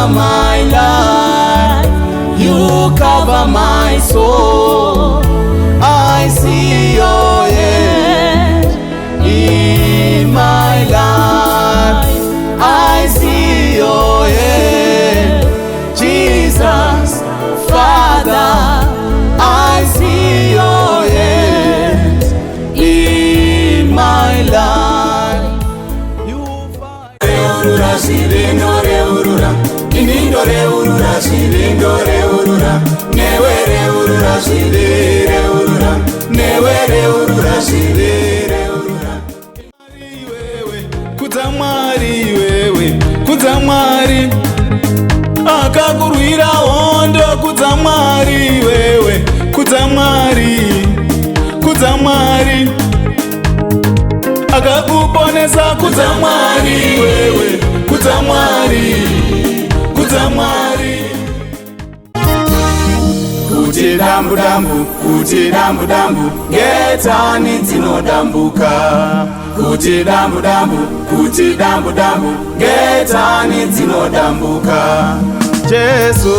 cover my life, you cover my soul. I see your hand in my life. I see your hand, Jesus, Father. I see your hand in my life. You find reurura, shirindo reurura, inindo reurura, shirindo reurura, newe reurura, shiri reurura, newe reurura, shiri reurura. Wewe kutamari, wewe kutamari, akakurwira hondo kutamari, wewe kutamari, kutamari, akakuponesa kutamari, wewe kutamari, kutamari. Kuti dambu dambu, kuti dambu dambu, getani dzinodambuka. Kuti dambu dambu, kuti dambu dambu, getani dzinodambuka. Jesu